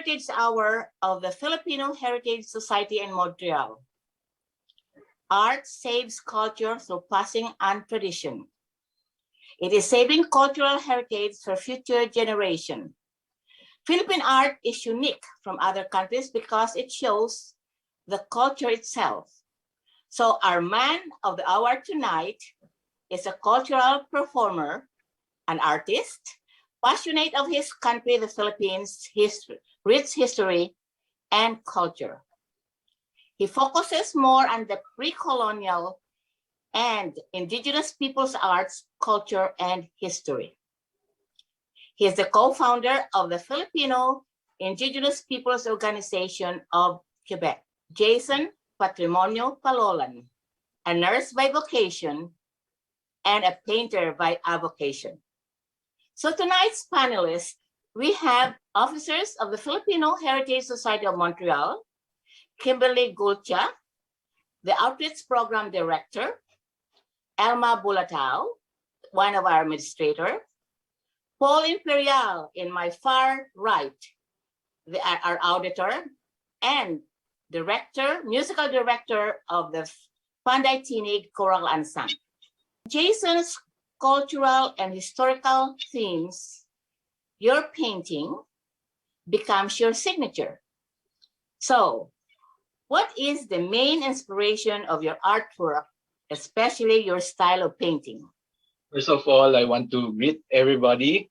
Heritage Hour of the Filipino Heritage Society in Montreal. Art saves culture through passing on tradition. It is saving cultural heritage for future generations. Philippine art is unique from other countries because it shows the culture itself. So our man of the hour tonight is a cultural performer, an artist, passionate of his country, the Philippines, rich history, and culture. He focuses more on the pre-colonial and indigenous people's arts, culture, and history. He is the co-founder of the Filipino Indigenous Peoples Organization of Quebec, Jason Patrimonio Palolan, a nurse by vocation and a painter by avocation. So tonight's panelists, we have officers of the Filipino Heritage Society of Montreal, Kimberly Gulcha, the Outreach Program Director, Elma Bulatao, one of our administrators, Paul Imperial in my far right, our auditor, and musical director of the Panday Tinig Choral Ensemble. Jason's cultural and historical themes, your painting becomes your signature. So, what is the main inspiration of your artwork, especially your style of painting? First of all, I want to greet everybody.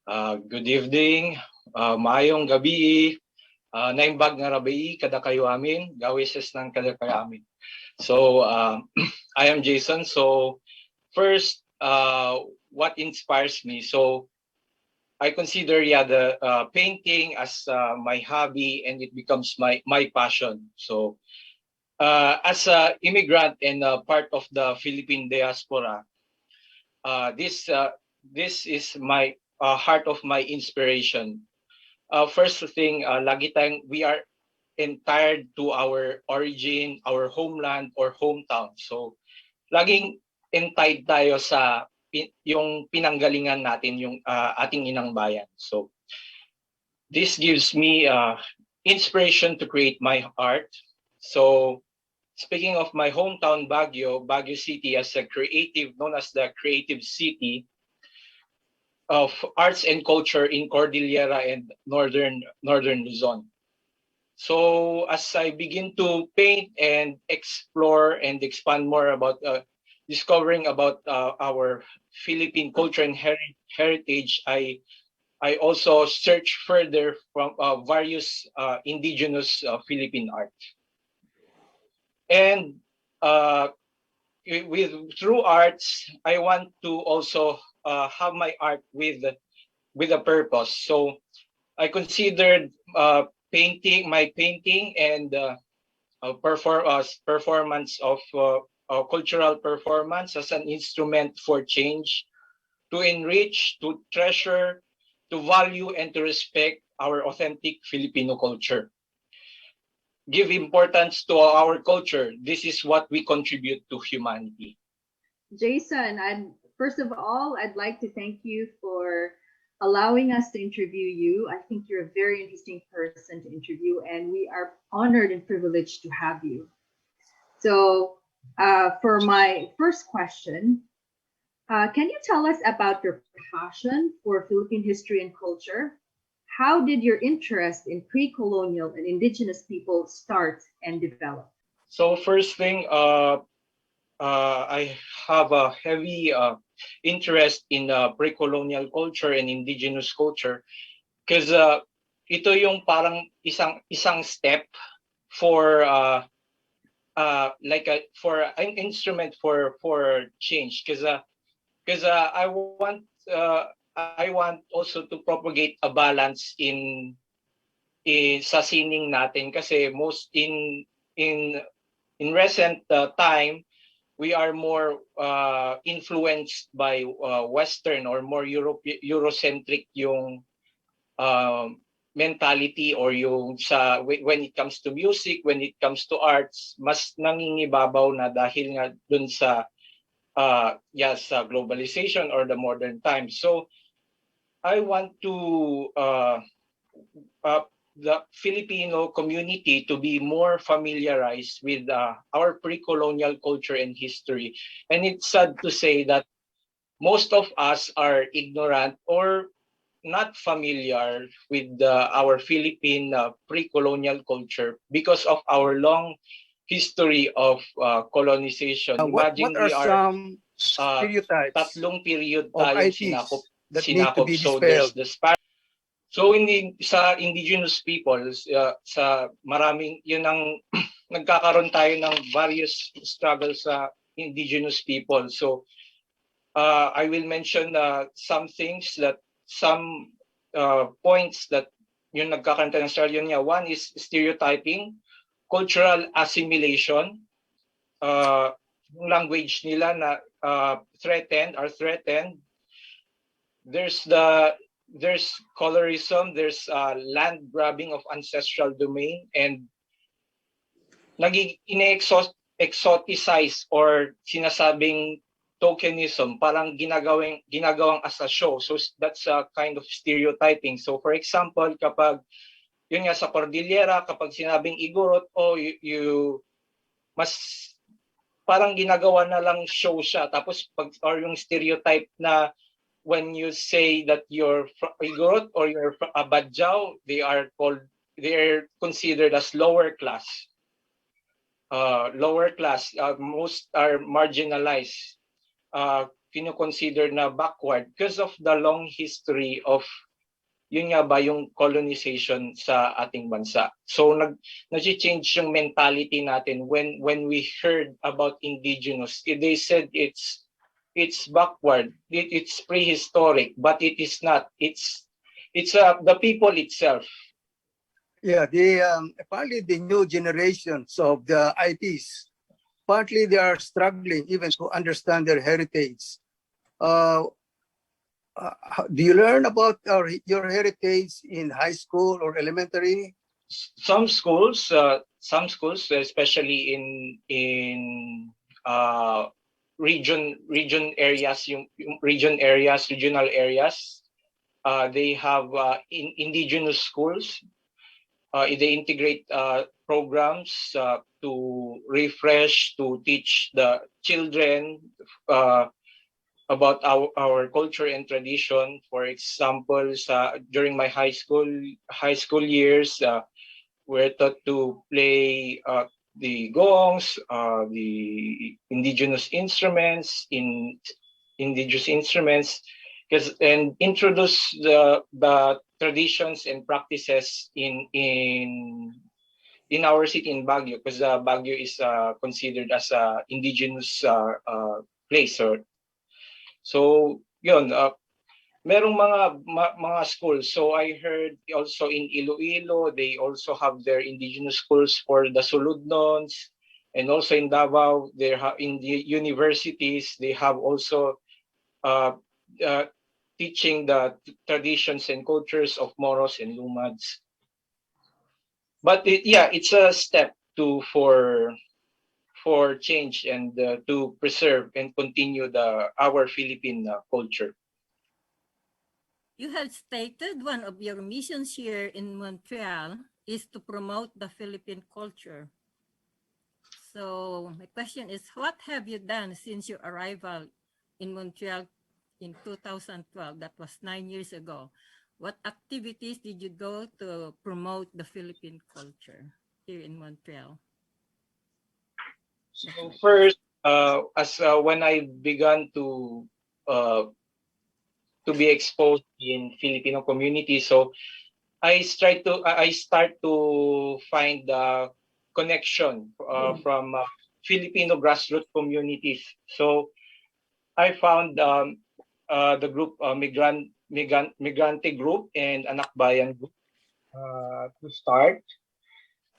Good evening, maayong gabi, naimbag nga rabi kada kayo amin, gawises ng kada kayo amin. So, I am Jason. So, first, what inspires me? So, I consider the painting as my hobby, and it becomes my passion. So, as an immigrant and part of the Philippine diaspora, this is my heart of my inspiration. First thing, lagi tayong we are entired to our origin, our homeland or hometown. So, laging entied tayo sa yung pinanggalingan natin, yung ating inang bayan. So, this gives me inspiration to create my art. So, speaking of my hometown, Baguio City, as a known as the creative city of arts and culture in Cordillera and northern Luzon. So as I begin to paint and explore and expand more about discovering about our Philippine culture and heritage, I also search further from various indigenous Philippine art. And through arts, I want to also have my art with a purpose. So I considered painting and performance of cultural performance as an instrument for change, to enrich, to treasure, to value, and to respect our authentic Filipino culture. Give importance to our culture. This is what we contribute to humanity. Jason, first of all, I'd like to thank you for allowing us to interview you. I think you're a very interesting person to interview, and we are honored and privileged to have you. So for my first question, can you tell us about your passion for Philippine history and culture? How did your interest in pre-colonial and indigenous people start and develop? So first thing, I have a heavy interest in pre-colonial culture and indigenous culture because ito yung parang isang step for for an instrument for change, because I want also to propagate a balance in sa sining natin, kasi most in recent time we are more influenced by Western or more Eurocentric yung mentality, or yung sa when it comes to music, when it comes to arts, mas nangingibabaw na dahil nga dun sa sa globalization or the modern times. So I want to the Filipino community to be more familiarized with our pre-colonial culture and history. And it's sad to say that most of us are ignorant or not familiar with our Philippine pre-colonial culture because of our long history of colonization. What Imagine are we are some stereotypes tatlong period of tayong ITs that need to sinakop. be So there's dispelled? the So sa indigenous peoples, sa maraming yun ang nagkakaroon tayo ng various struggles sa indigenous people. So I will mention some things that some points that yung nagkakanta ng struggle niya. One is stereotyping, cultural assimilation, yung language nila na threatened. There's colorism, there's land grabbing of ancestral domain, and naging exoticize or sinasabing tokenism, parang ginagawang as a show. So that's a kind of stereotyping. So for example, kapag yun nga sa Cordillera, kapag sinabing igorot, you mas parang ginagawa na lang show siya. Tapos pag or yung stereotype na when you say that you're Igorot or you're a Badjao, they're considered as lower class. Most are marginalized. Kino-consider na backward because of the long history of yun nga ba yung colonization sa ating bansa. So nag-change yung mentality natin when we heard about indigenous. They said it's backward, it's prehistoric, but it is not. It's the people itself. Yeah, apparently the new generations of the ITs, partly they are struggling even to understand their heritage. Do you learn about your heritage in high school or elementary? Some schools, especially in regional areas, they have indigenous schools. They integrate programs to refresh, to teach the children about our culture and tradition. For example, during my high school years, we're taught to play the gongs, the indigenous instruments, and introduce the traditions and practices in our city in Baguio, because Baguio is considered as a indigenous place. So yun, merong mga schools. So I heard also in Iloilo, they also have their indigenous schools for the Suludnons, and also in Davao, in the universities, they have also teaching the traditions and cultures of Moros and Lumads. But it's a step for change and to preserve and continue our Philippine culture. You have stated one of your missions here in Montreal is to promote the Philippine culture. So my question is, what have you done since your arrival in Montreal in 2012? That was 9 years ago. What activities did you go to promote the Philippine culture here in Montreal? So first, when I began to be exposed in Filipino community, so I start to find the connection from Filipino grassroots communities. So I found the group Migrante Group and Anak Bayan Group to start.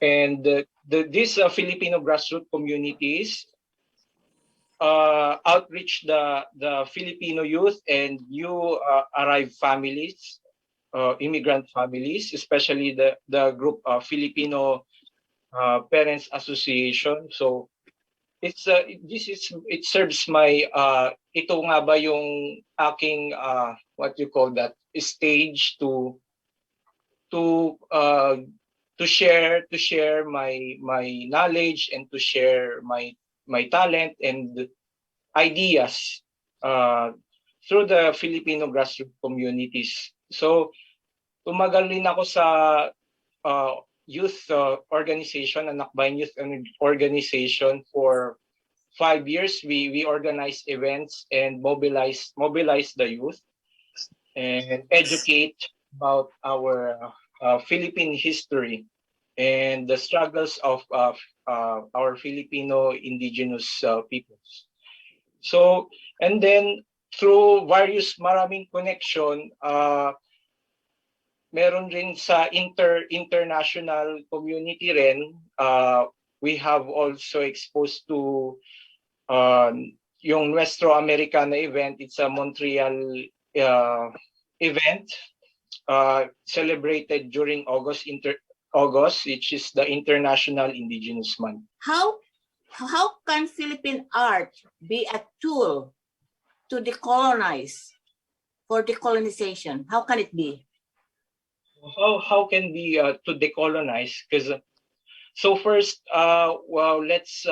And these Filipino grassroots communities outreach the Filipino youth and new arrived families, immigrant families, especially the group Filipino Parents Association. So it serves my ito nga ba yung aking what you call that stage to to share my knowledge and to share my talent and ideas through the Filipino grassroots communities. So tumagal din ako sa youth organization, Anak Bayan Youth Organization for 5 years. We organize events and mobilize the youth and educate about our Philippine history and the struggles of our Filipino indigenous peoples. So, and then through various maraming connection, meron rin sa international community rin, we have also exposed to yung Nuestro Americana event. It's a Montreal event celebrated during August, which is the International Indigenous Month. How can Philippine art be a tool to decolonize, for decolonization? How can it be? How can we to decolonize? Because so first, well, let's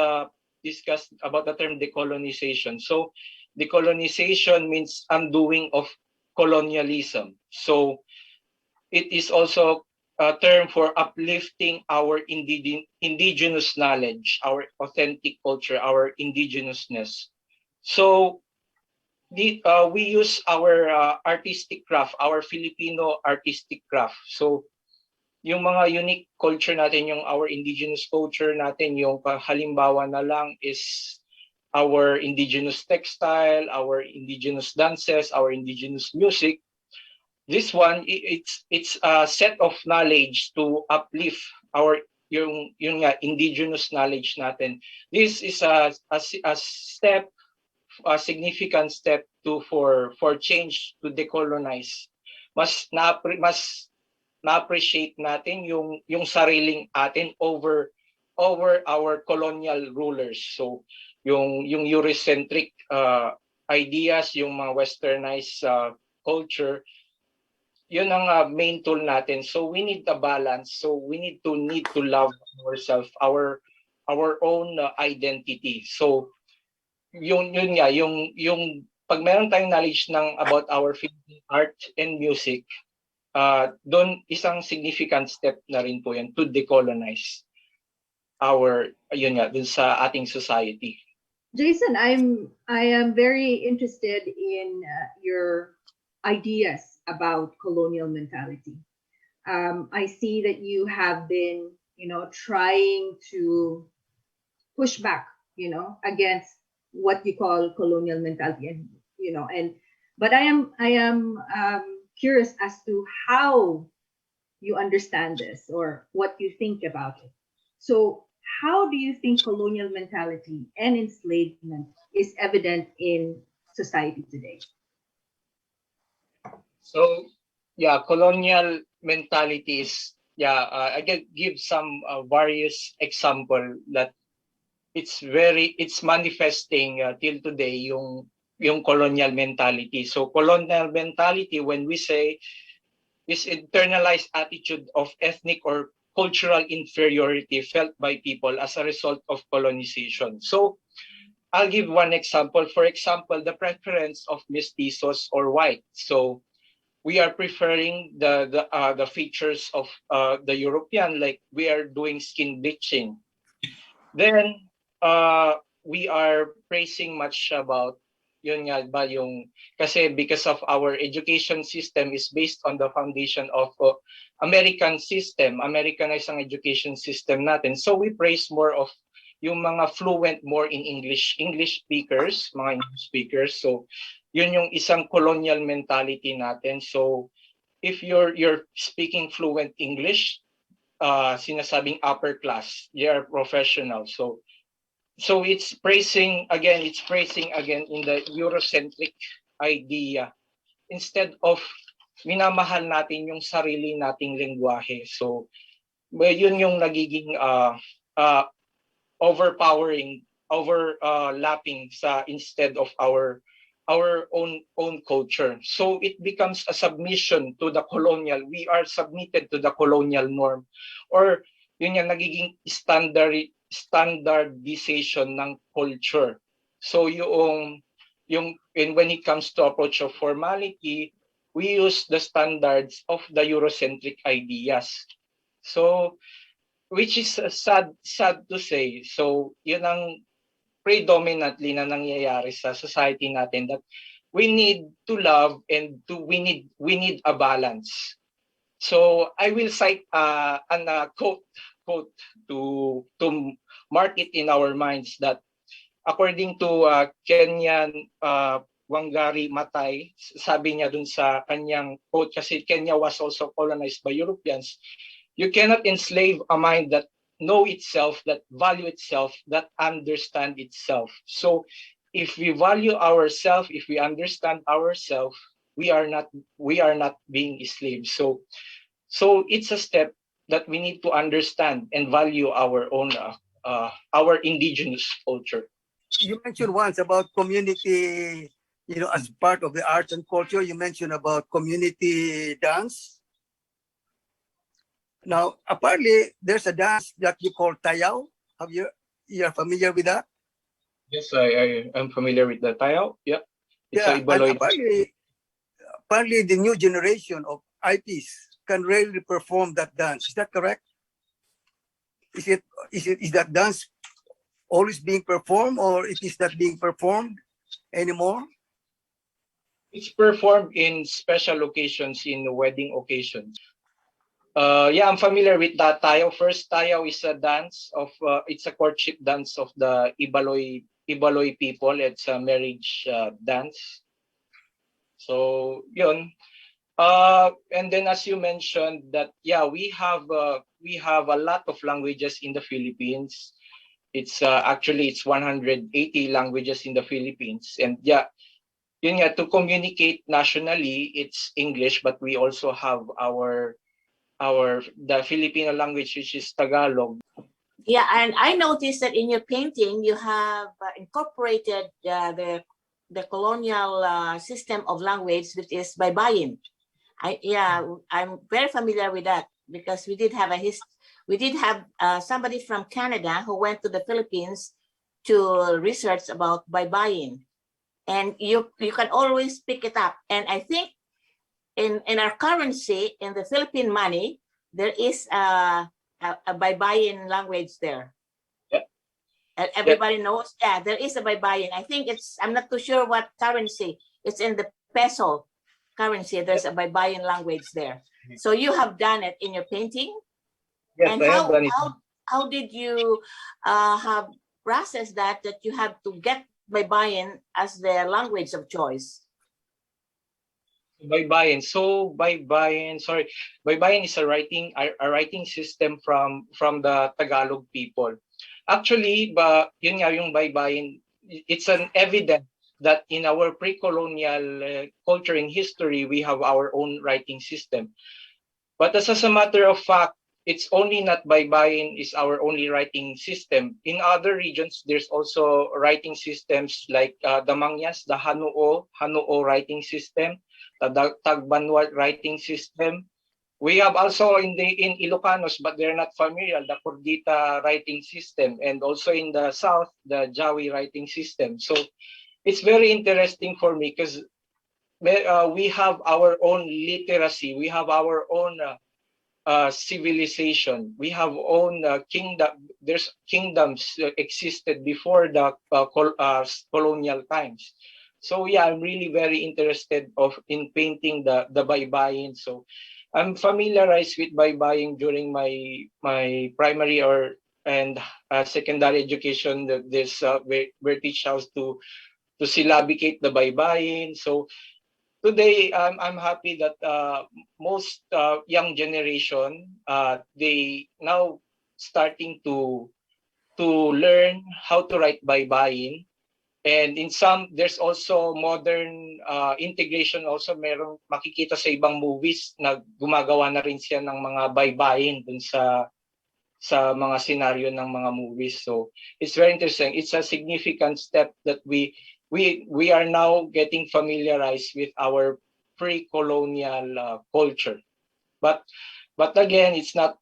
discuss about the term decolonization. So decolonization means undoing of colonialism. So it is also a term for uplifting our indigenous knowledge, our authentic culture, our indigenousness. So we use our artistic craft, our Filipino artistic craft. So yung mga unique culture natin, yung our indigenous culture natin, yung halimbawa na lang is our indigenous textile, our indigenous dances, our indigenous music. This one, it's a set of knowledge to uplift our yung indigenous knowledge natin. This is a step, a significant step for change, to decolonize. Mas na-appreciate natin yung sariling atin over our colonial rulers. So yung Eurocentric ideas, yung mga westernized culture, yun ang main tool natin. So we need a balance. So we need to love ourselves, our own identity. So yun nga, yung pag meron tayong knowledge about our Philippine art and music, doon isang significant step na rin po yan to decolonize yun nga, dun sa ating society. Jason, I am very interested in your ideas about colonial mentality. I see that you have been, trying to push back, against what you call colonial mentality, and but I am curious as to how you understand this or what you think about it. So, how do you think colonial mentality and enslavement is evident in society today? So yeah, colonial mentality is, I can give some various example that it's manifesting till today yung colonial mentality. So colonial mentality, when we say, is internalized attitude of ethnic or cultural inferiority felt by people as a result of colonization. So I'll give one example. For example, the preference of mestizos or white. So we are preferring the features of the European, like we are doing skin bleaching. Then we are praising much about yun nga ba yung, kasi because of our education system is based on the foundation of American system, Americanized ang education system natin. So we praise more of yung mga fluent more in English speakers, mga English speakers. So yun yung isang colonial mentality natin. So if you're speaking fluent English, sinasabing upper class, you're professional. So it's praising again in the Eurocentric idea instead of minamahal natin yung sarili nating lengguwahe. So yun yung nagiging overpowering, overlapping sa instead of our own culture. So it becomes a submission to the colonial. We are submitted to the colonial norm, or yun yung nagiging standardization ng culture. So when it comes to approach of formality, we use the standards of the Eurocentric ideas. So which is sad to say. So yun ang predominantly na nangyayari sa society natin, that we need to love and we need a balance. So I will cite an quote to mark it in our minds, that according to Kenyan Wangari Maathai, sabi niya dun sa kanyang quote, kasi Kenya was also colonized by Europeans, you cannot enslave a mind that know itself, that value itself, that understand itself. So if we value ourselves, if we understand ourselves, we are not being slaves. So it's a step that we need to understand and value our own our indigenous culture. You mentioned once about community, as part of the arts and culture. You mentioned about community dance. Now, apparently, there's a dance that you call tayaw. You're familiar with that? Yes, I am familiar with the tayaw. Yeah, it's Yeah, a and Ibaloy. apparently the new generation of IPs can really perform that dance. Is that correct? Is that dance always being performed, or it is not being performed anymore? It's performed in special occasions, in wedding occasions. Yeah, I'm familiar with that tayaw. First, tayaw is a dance of it's a courtship dance of the Ibaloy people. It's a marriage dance. So yun. And then as you mentioned that, yeah, we have a lot of languages in the Philippines. It's actually it's 180 languages in the Philippines, and yeah, yun nga, to communicate nationally, it's English, but we also have the Filipino language, which is Tagalog. Yeah, and I noticed that in your painting you have incorporated the colonial system of language, which is Baybayin. I'm very familiar with that, because we did have somebody from Canada who went to the Philippines to research about Baybayin, and you can always pick it up. And I think in our currency, in the Philippine money, there is a Baybayin language there. Yeah. Everybody knows. Yeah, there is a Baybayin. I think I'm not too sure what currency. It's in the peso currency. There's a Baybayin language there. So you have done it in your painting. Yes, And I have done it. how did you have processed that you have to get Baybayin as the language of choice? Baybayin. So Baybayin is a writing system from the Tagalog people. Actually, yun nga yung Baybayin, it's an evidence that in our pre-colonial culture and history, we have our own writing system. But as a matter of fact, it's only not Baybayin is our only writing system. In other regions, there's also writing systems like the Mangyas, the Hanuo writing system, the Tagbanwa writing system. We have also in Ilocanos, but they're not familiar, the Cordillera writing system, and also in the south, the Jawi writing system. So it's very interesting for me, because we have our own literacy, we have our own civilization, we have own kingdom. There's kingdoms existed before the colonial times. So yeah, I'm really very interested in painting the Baybayin. So I'm familiarized with Baybayin during my primary and secondary education. There's where teach us to syllabicate the Baybayin. So today, I'm happy that most young generation, they now starting to learn how to write Baybayin. And in some, there's also modern integration also. Merong makikita sa ibang movies na gumagawa na rin siya ng mga baybayin dun sa mga scenario ng mga movies. So it's very interesting. It's a significant step that we we are now getting familiarized with our pre-colonial culture. But again, it's not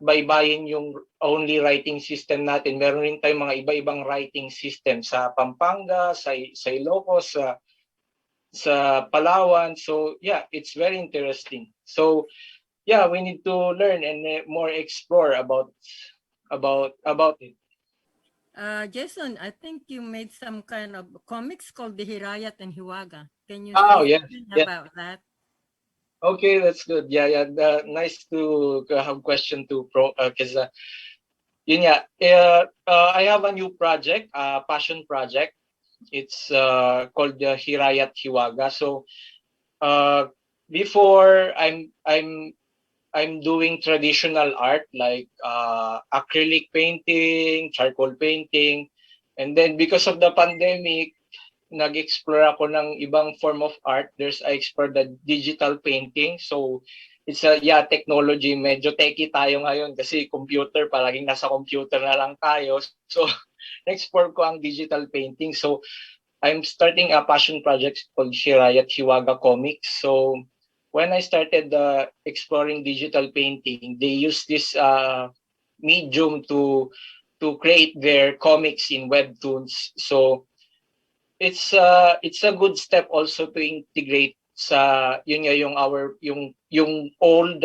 baybayin yung only writing system natin. Meron rin tayong mga iba-ibang writing system sa Pampanga, sa Ilocos, sa Palawan. So yeah, it's very interesting. So yeah, we need to learn and more explore about it. Jason, I think you made some kind of comics called the Hirayat and Hiwaga. Can you Oh say yeah, something yeah. about that? Okay, that's good. Yeah, yeah. Nice to have question to pro because yun nga. I have a new project, passion project. It's called the Hirayat Hiwaga. So before I'm doing traditional art like acrylic painting, charcoal painting, and then because of the pandemic, nag-explore ako ng ibang form of art. I explored the digital painting. So it's a technology. Medyo techie tayo ngayon kasi computer, palaging nasa computer na lang tayo. So explore ko ang digital painting. So I'm starting a passion project called Shirayat Hiwaga Comics. So when I started exploring digital painting, they use this medium to create their comics in webtoons. So it's a good step also to integrate sa yun nga yung old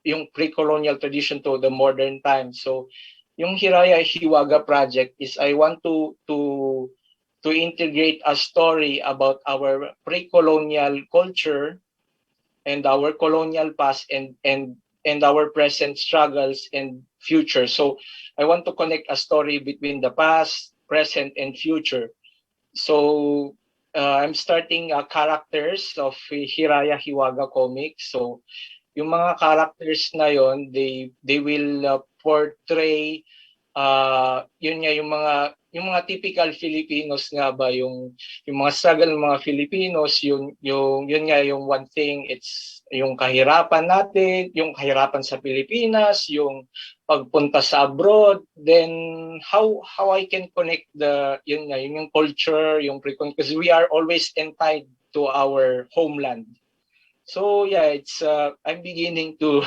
yung pre-colonial tradition to the modern time. So yung Hiraya Hiwaga project is I want to integrate a story about our pre-colonial culture and our colonial past and our present struggles and future. So I want to connect a story between the past, present, and future. So I'm starting characters of Hiraya Hiwaga comics. So yung mga characters na yon, they will portray yun nga yung mga typical Filipinos nga ba yung mga struggle ng mga Filipinos, yun nga yung one thing, it's yung kahirapan natin, yung kahirapan sa Pilipinas, yung pagpunta sa abroad, then how I can connect yung culture, yung because we are always entitled to our homeland. So yeah, it's I'm beginning to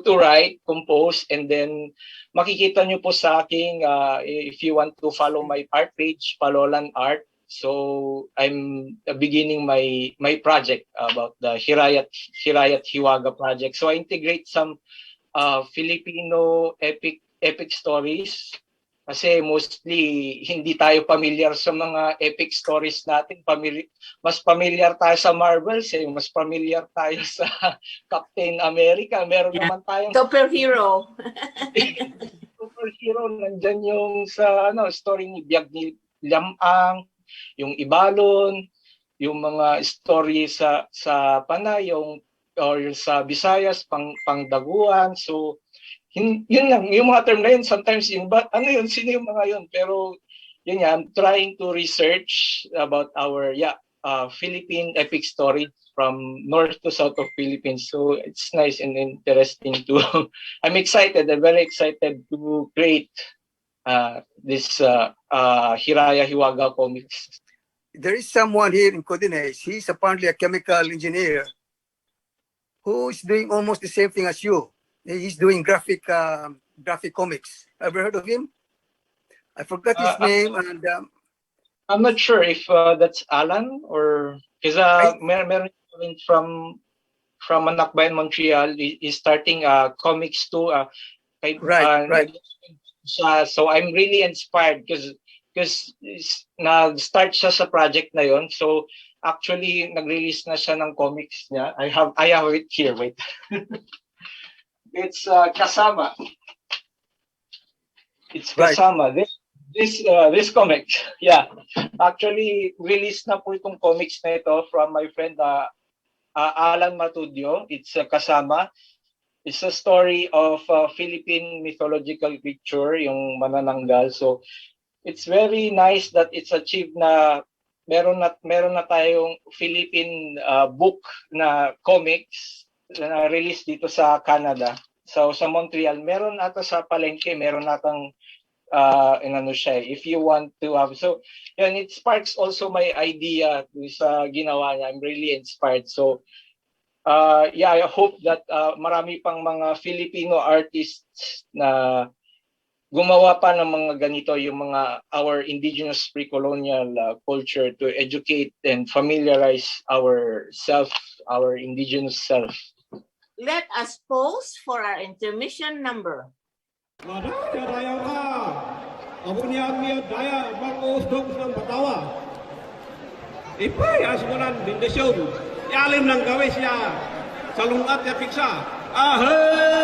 write, compose, and then makikita nyo po sa aking if you want to follow my art page, Palolan Art. So I'm beginning my project about the Hirayat Hiwaga project. So I integrate some Filipino epic stories kasi mostly hindi tayo familiar sa mga epic stories natin. Mas familiar tayo sa Marvels, mas familiar tayo sa Captain America. Meron naman tayong Superhero. superhero, nandyan yung sa story ni Biag ni Lamang, yung Ibalon, yung mga story sa Panay, or sa Visayas, pangdaguan. So yun lang, yung mga term na yun, sometimes yung sino yung mga yun, pero yun nga, I'm trying to research about our Philippine epic story from north to south of Philippines. So it's nice and interesting to I'm very excited to create this Hiraya Hiwaga comics. There is someone here in Cordillera. He's apparently a chemical engineer who is doing almost the same thing as you. He's doing graphic comics. Ever heard of him? I forgot his name, and I'm not sure if that's Alan or because meron from Manakbayan, Montreal. He's starting comics too. right. So I'm really inspired because nag-start siya sa project na yon. So actually nag-release na siya ng comics niya. I have it here. Wait. It's Kasama. It's Kasama. Right. This comic. Yeah. Actually, released na po itong comics na ito from my friend Alan Matudio. It's Kasama. It's a story of Philippine mythological creature, yung manananggal. So it's very nice that it's achieved na meron na tayong Philippine book na comics na release dito sa Canada. So sa Montreal, meron ata sa Palengke, meron natang ano siya, if you want to have, so yan, it sparks also my idea sa ginawa niya. I'm really inspired. So yeah, I hope that marami pang mga Filipino artists na gumawa pa ng mga ganito, yung mga our indigenous pre-colonial culture, to educate and familiarize our indigenous self. Let us pause for our intermission number. Madaya dayaw ka, abunian miya daya mag-usdog ng batawa. Ipay asmunan bindesyon, yalim ng gawis niya, salungat niya piksa. Ahey!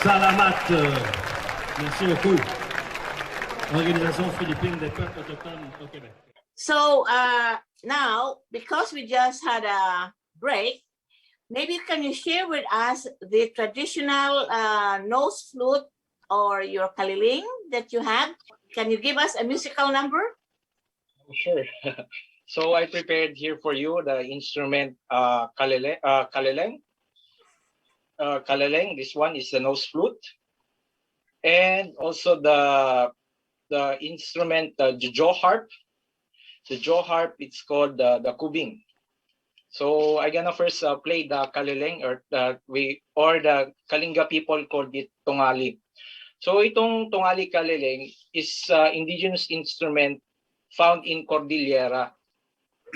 Salamat. Merci beaucoup. Organisation Philippine des peuples autochtones au Québec. So now, because we just had a break, maybe can you share with us the traditional nose flute or your kaliling that you have? Can you give us a musical number? Sure. So I prepared here for you the instrument kaleleng. Kaleleng. This one is the nose flute, and also the instrument, the jaw harp. The jaw harp, it's called the Kubing. So I'm gonna first play the kaleleng, or the Kalinga people called it tungali. So itong tungali kaleleng is indigenous instrument found in Cordillera.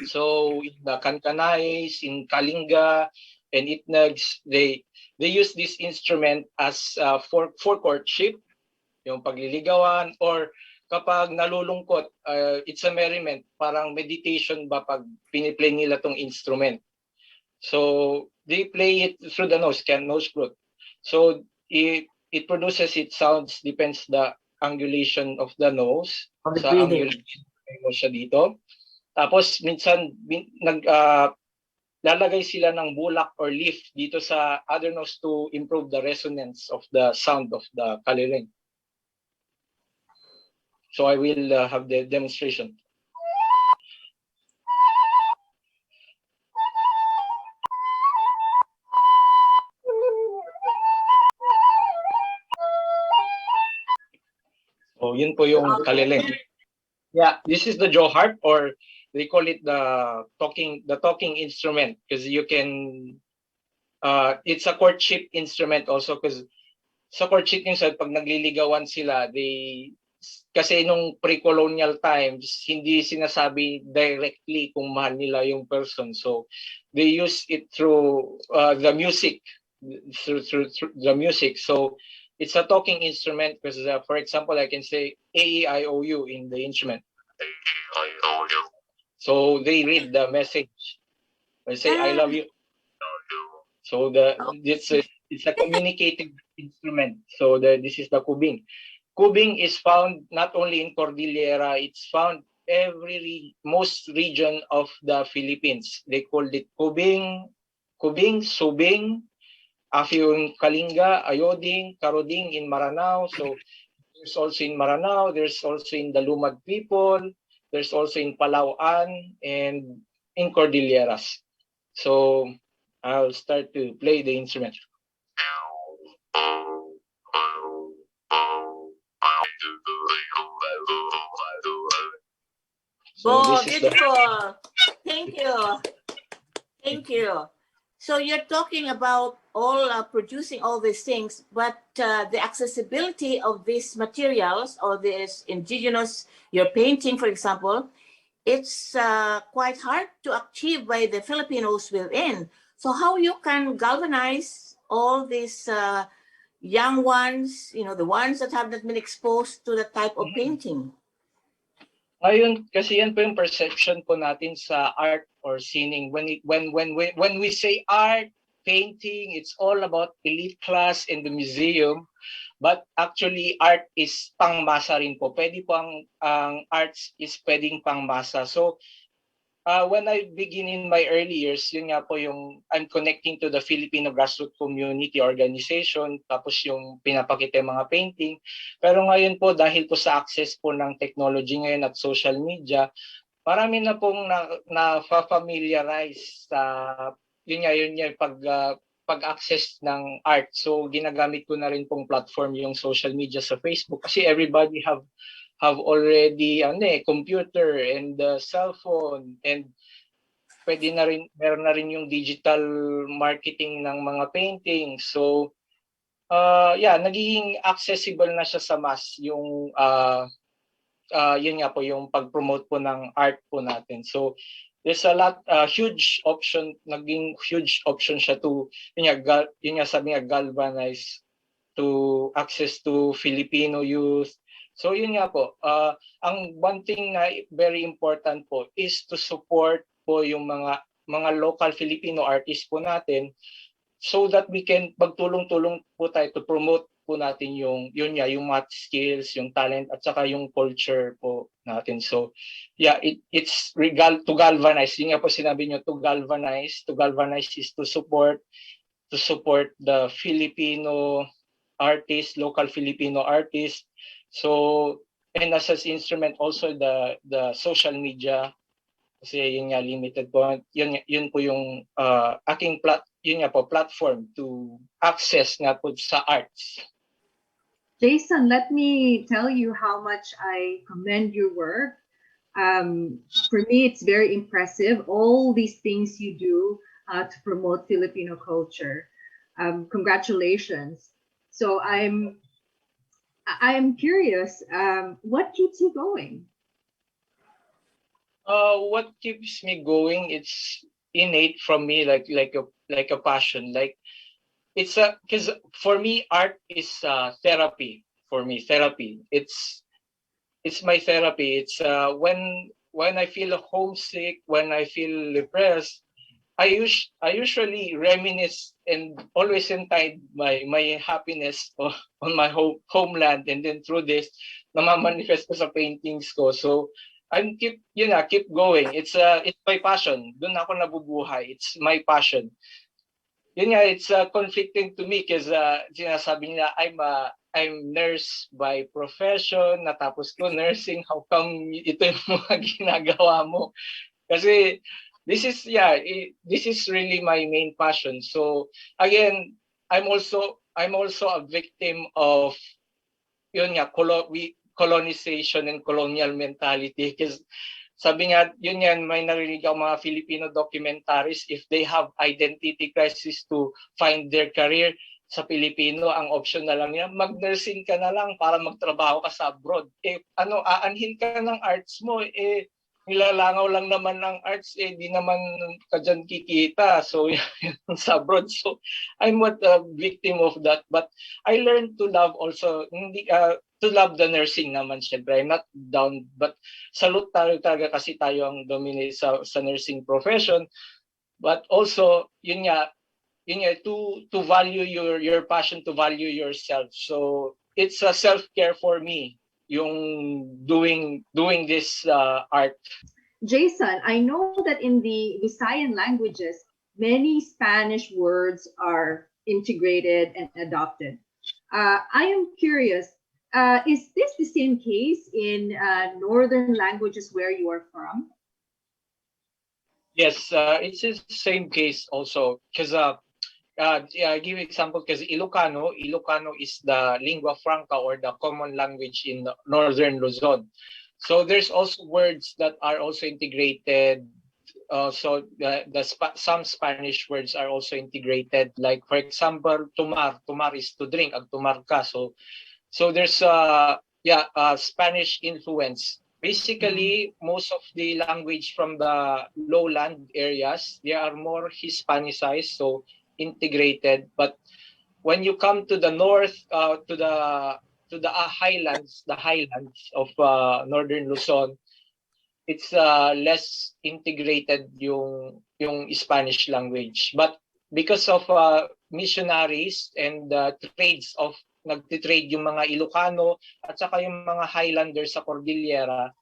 So in the Cancanais, in Kalinga, and Itnags, they use this instrument as for courtship, yung pagliligawan, or kapag nalulungkot, it's a merriment, parang meditation ba pag piniplay nila tong instrument. So they play it through the nose, nose flute. So it produces its sounds, depends the angulation of the nose. Of the Sa breathing. angulation mo siya dito. Tapos minsan lalagay sila ng bulak or leaf dito sa other nose to improve the resonance of the sound of the kaleleng. So I will have the demonstration. So yun po yung kaleleng. Yeah, this is the jaw harp, or they call it the talking instrument, because you can it's a courtship instrument also, because sa courtship instrument pag nagliligawan sila, kasi nung pre-colonial times hindi sinasabi directly kung mahal nila yung person, so they use it through the music, through the music. So it's a talking instrument because for example I can say A-E-I-O-U in the instrument. So they read the message. I say I love you. So it's a communicating instrument. So this is the kubing. Kubing is found not only in Cordillera, it's found most region of the Philippines. They called it kubing, subing, yung Kalinga, Ayoding, Karuding in Maranao. So there's also in Maranao, there's also in the Lumad people, there's also in Palolan and in Cordilleras. So I'll start to play the instrument. Oh, beautiful. Thank you. Thank you. So you're talking about all producing all these things, but the accessibility of these materials or this indigenous, your painting, for example, it's quite hard to achieve by the Filipinos within. So how you can galvanize all these young ones, the ones that have not been exposed to the type of painting? Ngayon, kasi yan po yung perception po natin sa art or sining. When we say art, painting, it's all about elite class in the museum. But actually, art is pangmasa rin po. Pwede po ang arts is pwedeng pangmasa. So, when I begin in my early years, yun nga po yung I'm connecting to the Filipino grassroots community organization, tapos yung pinapakita yung mga painting. Pero ngayon po, dahil po sa access po ng technology ngayon at social media, marami na pong na-familiarize sa yun nga pag-access ng art. So ginagamit ko na rin pong platform yung social media sa Facebook kasi everybody have already computer and cell phone, and pwede na rin, meron na rin yung digital marketing ng mga painting. So nagiging accessible na siya sa mass yung yun nga po yung pag-promote po ng art po natin. So there's a lot naging huge option siya to yun nga sabi nga galvanize, to access to Filipino youth. So yun nga po, ang one thing na very important po is to support po yung mga local Filipino artists po natin, so that we can magtulong-tulong po tayo to promote po natin yung math skills, yung talent, at saka yung culture po natin. So yeah, it's to galvanize. Yun nga po sinabi nyo, to galvanize. To galvanize is to support the Filipino artists, local Filipino artists. So, and as an instrument also the social media, kasi yun nga limited po. Yun po yung aking platform to access nga po sa arts. Jason, let me tell you how much I commend your work. For me, it's very impressive, all these things you do to promote Filipino culture. Congratulations. So I'm curious, what keeps you going? What keeps me going? It's innate from me, like a passion. Like it's a because for me, art is therapy. For me, therapy. It's my therapy. It's when I feel homesick, when I feel depressed, I usually reminisce and always entitle my happiness on my homeland, and then through this namamanifest ko sa paintings ko. So I'm keep going. It's my passion. Doon ako nabubuhay. It's my passion. Yun nga, it's conflicting to me because sinasabi nila I'm nurse by profession, natapos ko nursing. How come ito yung mga ginagawa mo? Kasi this is really my main passion. So again, I'm also a victim of yun nga colonization and colonial mentality, because sabi nga yun yan, may narinig ako mga Filipino documentaries, if they have identity crisis to find their career sa Pilipino, ang option na lang niya mag-nursing ka na lang para magtrabaho ka sa abroad. Aanhin ka ng arts mo, nilalangaw lang naman ng arts, di naman ka dyan kikita. So, yun sa abroad. So, I'm what a victim of that. But I learned to love also, to love the nursing naman, syempre. I'm not down, but salute talaga kasi tayo ang dominate sa nursing profession. But also, yun nga, to value your passion, to value yourself. So, it's a self-care for me, yung doing this art. Jason, I know that in the Visayan languages, many Spanish words are integrated and adopted. I am curious, is this the same case in northern languages where you are from? Yes, it's the same case also, because I give example, because Ilocano is the lingua franca or the common language in northern Luzon. So there's also words that are also integrated. Some Spanish words are also integrated. Like for example, tomar is to drink, ag tumar ka. So there's Spanish influence. Basically, most of the language from the lowland areas, they are more Hispanicized, so integrated. But when you come to the north, to the highlands of northern Luzon, it's less integrated yung Spanish language. But because of missionaries and trades of nagtitrade yung mga Ilocano at saka yung mga Highlanders sa Cordillera,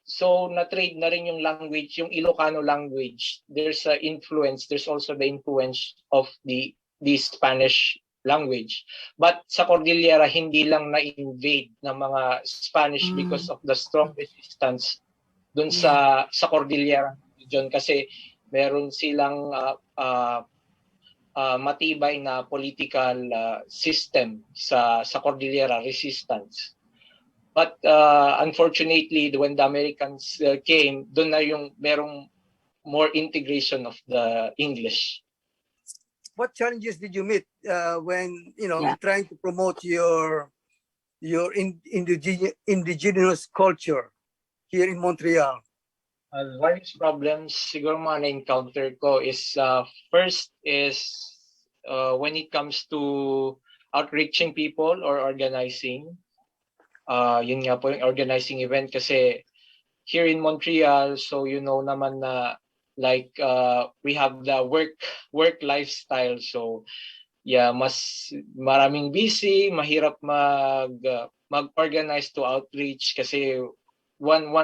so na-trade na rin yung language, yung Ilocano language. There's also the influence of the Spanish language. But sa Cordillera, hindi lang na-invade ng mga Spanish because of the strong resistance dun sa Cordillera region, kasi meron silang matibay na political system sa Cordillera resistance. But unfortunately, when the Americans came, doon na yung merong more integration of the English. What challenges did you meet when Yeah. trying to promote your indigenous culture here in Montreal? Various problems siguro mga na-encounter ko is first is when it comes to outreaching people or organizing. Yun nga po yung organizing event, kasi here in Montreal, so naman na like we have the work lifestyle. So mas maraming busy, mahirap mag-organize to outreach kasi one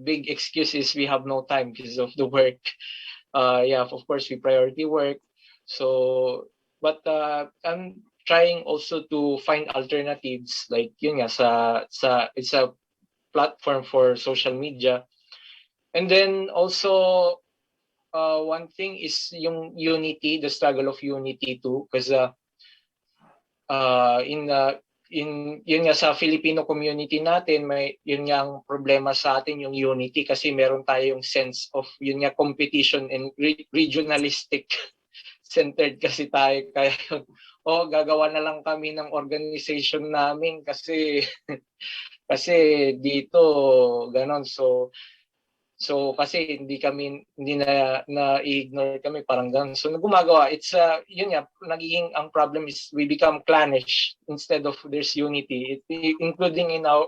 big excuse is we have no time because of the work. Of course we priority work. So but I'm trying also to find alternatives, like yun nga it's a platform for social media. And then also one thing is yung unity, the struggle of unity too, because yun nga sa Filipino community natin, may yun nga ang problema sa atin, yung unity, kasi meron tayong sense of yun nga competition and regionalistic centered kasi tayo, kaya yun, gagawa na lang kami ng organization namin kasi kasi dito ganon. So kasi hindi na ignore kami parang ganun. So gumagawa, it's yun nga, nagiging ang problem is we become clannish instead of there's unity, including in our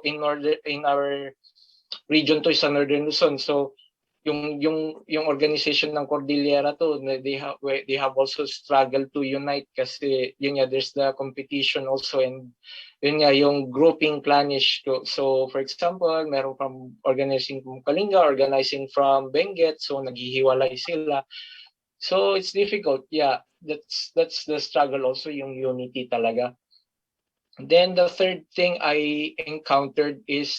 region to sa Northern Luzon. So yung organization ng Cordillera to, they have also struggled to unite kasi yun nga, there's the competition also, and yun nga yung grouping clannish to. So for example, meron from organizing from Kalinga, organizing from Benguet, so naghihiwalay sila. So it's difficult. Yeah, that's the struggle also, yung unity talaga. Then the third thing I encountered is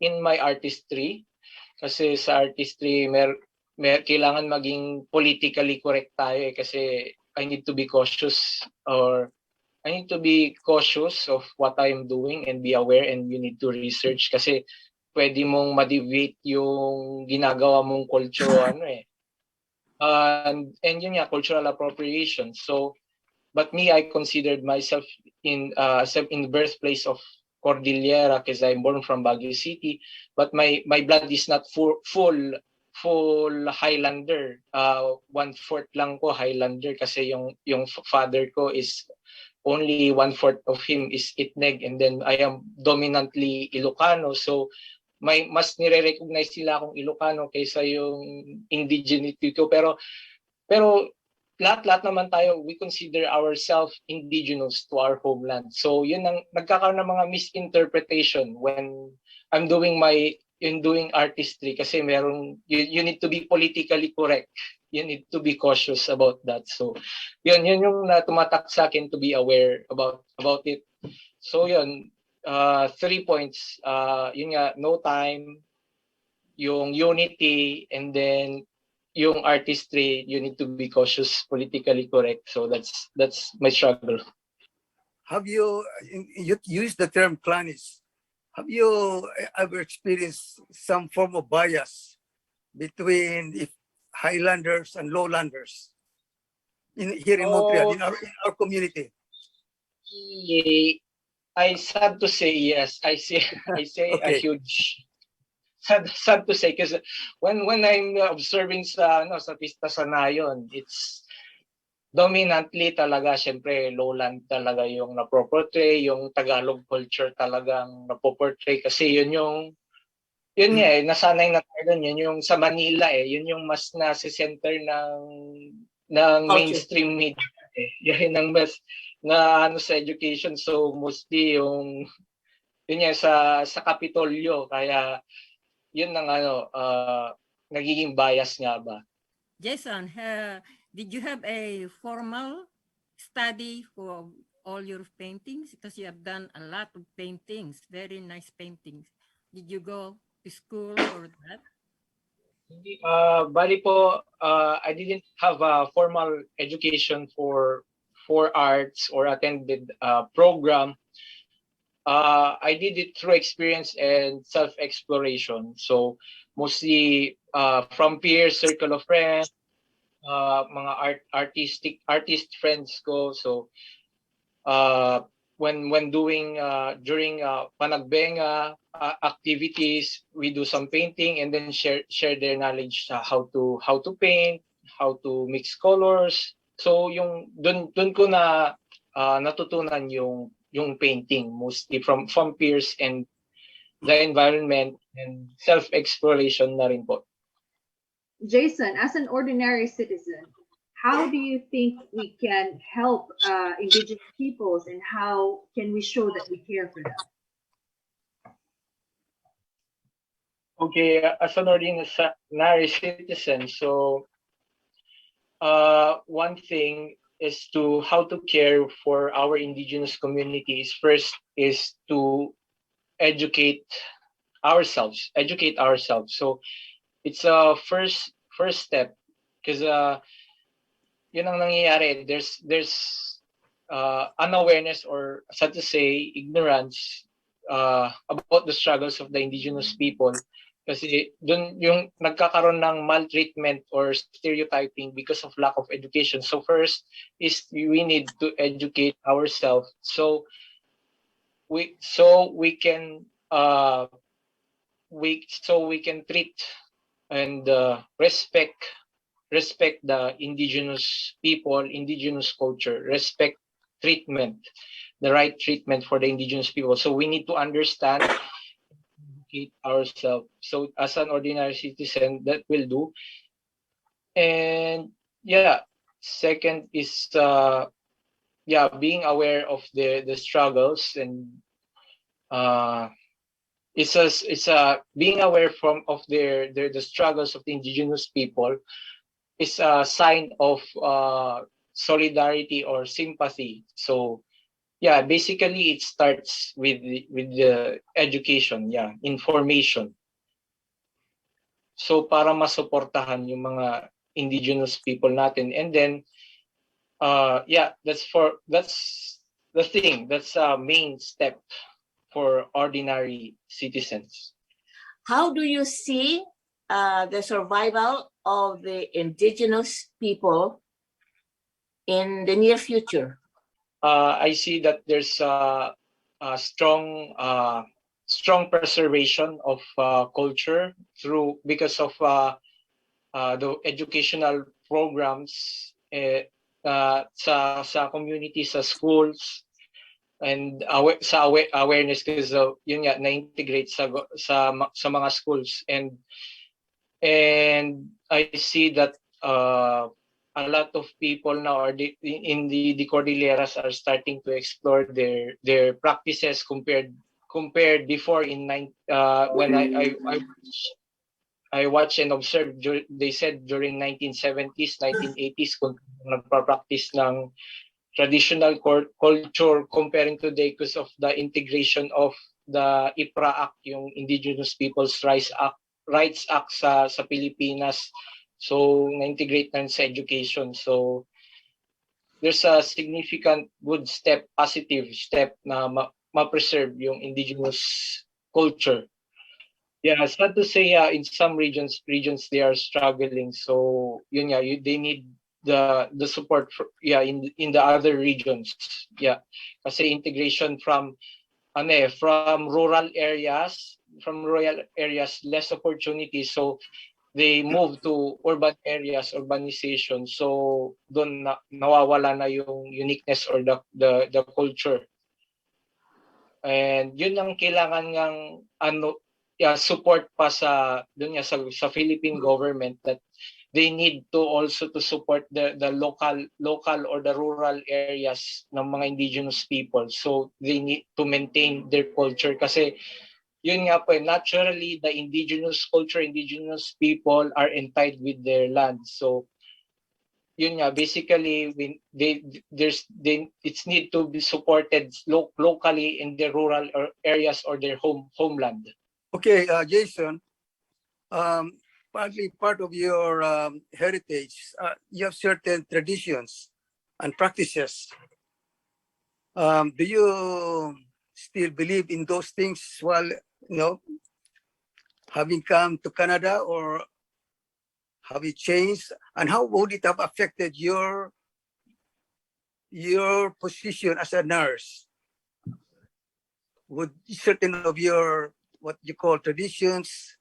in my artistry. Kasi sa artistry, kailangan maging politically correct tayo kasi I need to be cautious, or I need to be cautious of what I'm doing and be aware, and you need to research kasi pwede mong ma-deviate yung ginagawa mong culture and yun nga, cultural appropriation. So but me, I considered myself in the birthplace of Cordillera because I'm born from Baguio City, but my blood is not full Highlander. 1/4 lang ko Highlander kasi yung father ko is only 1/4 of him is Itneg, and then I am dominantly Ilocano. So mas nire-recognize sila akong Ilocano kaysa yung indigeneity ko, pero lahat naman tayo, we consider ourselves indigenous to our homeland. So yun ang nagkakaroon ng mga misinterpretation when I'm doing artistry kasi you need to be politically correct. You need to be cautious about that. So yun yung tumatak sa akin to be aware about it. So yun, 3 points. Yun nga, no time, yung unity, and then yung artistry, you need to be cautious, politically correct. So that's my struggle. Have you used the term clannish? Have you ever experienced some form of bias between Highlanders and Lowlanders here in Montreal, in our community? I sad to say yes. I say Okay. a huge sad to say because when I'm observing sa pista sa Nayon, it's dominantly talaga syempre lowland talaga yung napoportray, yung Tagalog culture talagang napoportray kasi yun nga nasanay na tayo dun, yun yung sa Manila yun yung mas nasa-center ng mainstream media yun ang mas na sa education, so mostly yun nga sa Kapitolyo, kaya yun ang nagiging bias nga ba. Jason, did you have a formal study for all your paintings? Because you have done a lot of paintings, very nice paintings. Did you go to school for that? Bali po, I didn't have a formal education for arts or attended program. I did it through experience and self-exploration. So mostly from peers, circle of friends, mga artist friends ko. So when doing during panagbenga activities, we do some painting and then share their knowledge how to paint, how to mix colors. So yung dun ko na natutunan yung painting, mostly from peers and the environment and self-exploration na rin po. Jason, as an ordinary citizen, how do you think we can help Indigenous peoples, and how can we show that we care for them? Okay, as an ordinary citizen, so one thing is how to care for our indigenous communities. First is to educate ourselves. So it's a first step because yun ang nangyayari. There's unawareness, or sad to say ignorance about the struggles of the indigenous people, Kasi dun yung nagkakaroon ng maltreatment or stereotyping because of lack of education. So first is we need to educate ourselves so we can we can treat and respect the indigenous people, indigenous culture, respect treatment, the right treatment for the indigenous people. So we need to understand, educate ourselves. So as an ordinary citizen, that will do. And yeah, second is being aware of the struggles and it's a being aware of the struggles of the indigenous people is a sign of solidarity or sympathy. So yeah, basically it starts with the education, information. So para masuportahan yung mga indigenous people natin, and then that's the thing. That's a main step for ordinary citizens. How do you see the survival of the indigenous people in the near future? I see that there's a strong preservation of culture because of the educational programs sa community, sa schools, and awareness because yun nga na-integrate sa mga schools, and I see that a lot of people now are in the Cordilleras are starting to explore their practices compared before when I watch and observe. They said during 1970s, 1980s kung nagpa-practice ng traditional culture comparing today because of the integration of the IPRA Act, yung Indigenous Peoples Rights Act sa Pilipinas. So na-integrate na sa education. So there's a significant good step, positive step na ma-preserve yung indigenous culture. Yeah, sad to say, in some regions they are struggling. So yun nga, they need the support in the other regions. Yeah, kasi integration from rural areas, less opportunities. So they move to urban areas, urbanization. So doon nawawala na yung uniqueness or the culture. And yun ang kailangan ngang support pa sa Philippine government, that they need to also to support the local or the rural areas ng mga indigenous people. So they need to maintain their culture kasi yun nga po, naturally the indigenous culture, indigenous people are entitled with their land. So yun nga, basically it's need to be supported locally in the rural areas or their homeland. Okay, Jason, partly part of your heritage, you have certain traditions and practices. Do you still believe in those things while having come to Canada, or have it changed? And how would it have affected your position as a nurse? Would certain of your what you call traditions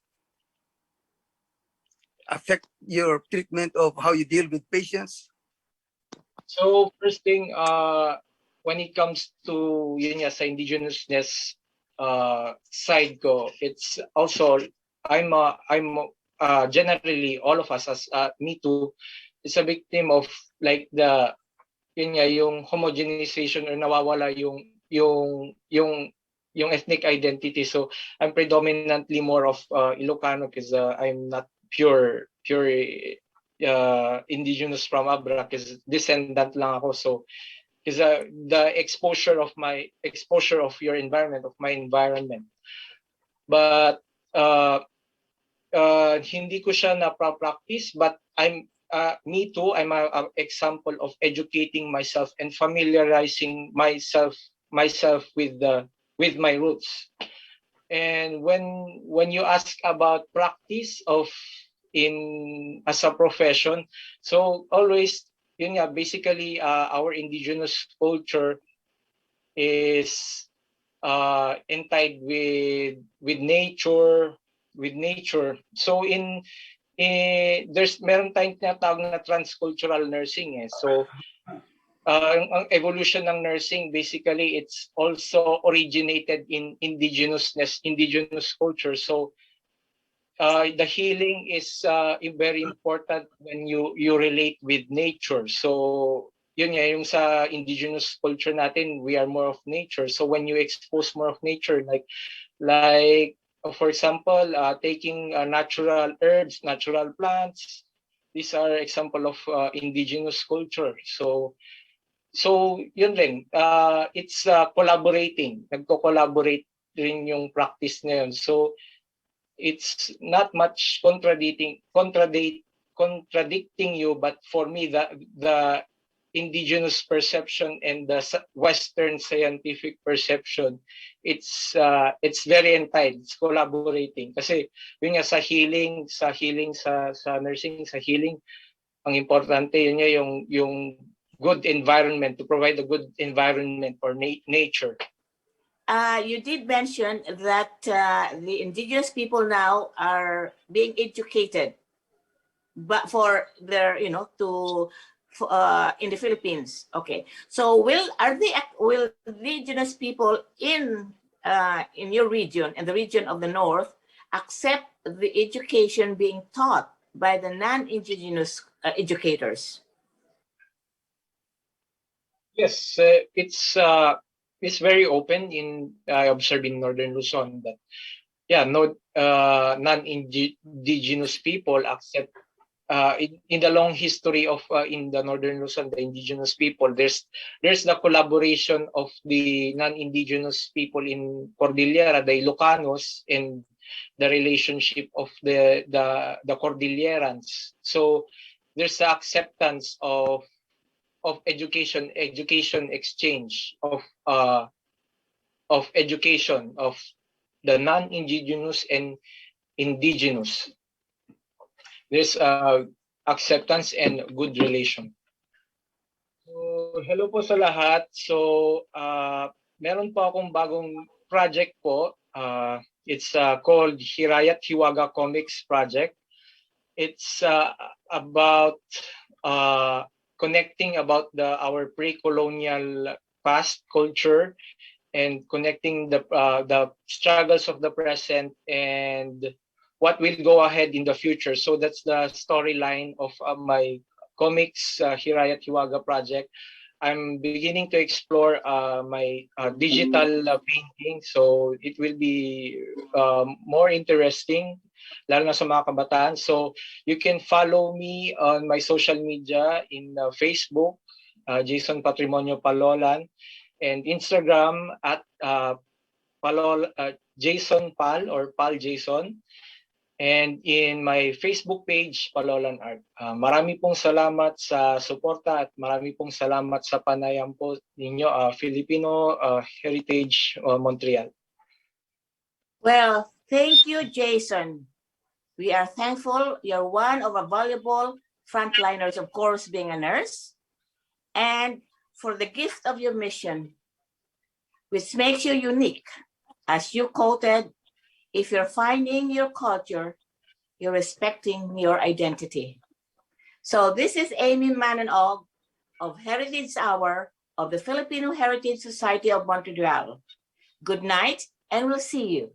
affect your treatment of how you deal with patients? So first thing, when it comes to sa indigenousness side ko, it's also I'm generally all of us as me too is a victim of like yung homogenization or nawawala yung ethnic identity. So I'm predominantly more of Ilocano because I'm not pure indigenous from Abra, because descendant lang ako. So is the exposure of your environment, of my environment. But hindi ko siya na-practice, but me too, I'm an example of educating myself and familiarizing myself with my roots. And when you ask about practice of in as a profession, so always yun nga, basically our indigenous culture is entitled with nature. So there's meron tayong tinatawag na transcultural nursing eh. So ang evolution ng nursing, basically it's also originated in indigenous culture. So the healing is very important when you relate with nature. So yun nga, yung sa indigenous culture natin, we are more of nature. So when you expose more of nature, like for example, taking natural herbs, natural plants, these are example of indigenous culture. So yun rin, it's collaborating, nagko-collaborate rin yung practice na yun. So it's not much contradicting you, but for me the indigenous perception and the Western scientific perception, it's very entitled, it's collaborating. Kasi yun nga sa healing, sa nursing, sa healing, ang importante yun nga yung good environment, to provide a good environment for nature. You did mention that the indigenous people now are being educated, but for their, in the Philippines. Okay, so will the indigenous people in your region, in the region of the North, accept the education being taught by the non-indigenous educators? Yes, it's very open. I observe in Northern Luzon that non-indigenous people accept in the long history of in the Northern Luzon, the indigenous people, there's the collaboration of the non-indigenous people in Cordillera, the Ilocanos, and the relationship of the Cordillerans. So there's the acceptance of education exchange of education of the non-indigenous and indigenous. There's acceptance and good relation. So hello po sa lahat. So meron po akong bagong project po. It's called Hirayat Hiwaga Comics Project. It's about connecting about our pre-colonial past culture and connecting the struggles of the present and what will go ahead in the future. So that's the storyline of my comics Hirayat Hiwaga project. I'm beginning to explore my digital painting, so it will be more interesting, lalo na sa mga kabataan. So you can follow me on my social media in Facebook, Jason Patrimonio Palolan, and Instagram at Jason Pal or Pal Jason. And in my Facebook page, Palolan Art. Marami pong salamat sa suporta at marami pong salamat sa panayam po ninyo, Filipino Heritage Montreal. Well, thank you, Jason. We are thankful. You're one of our valuable frontliners, of course, being a nurse, and for the gift of your mission, which makes you unique. As you quoted, if you're finding your culture, you're respecting your identity. So this is Amy Mananog of Heritage Hour of the Filipino Heritage Society of Montreal. Good night, and we'll see you.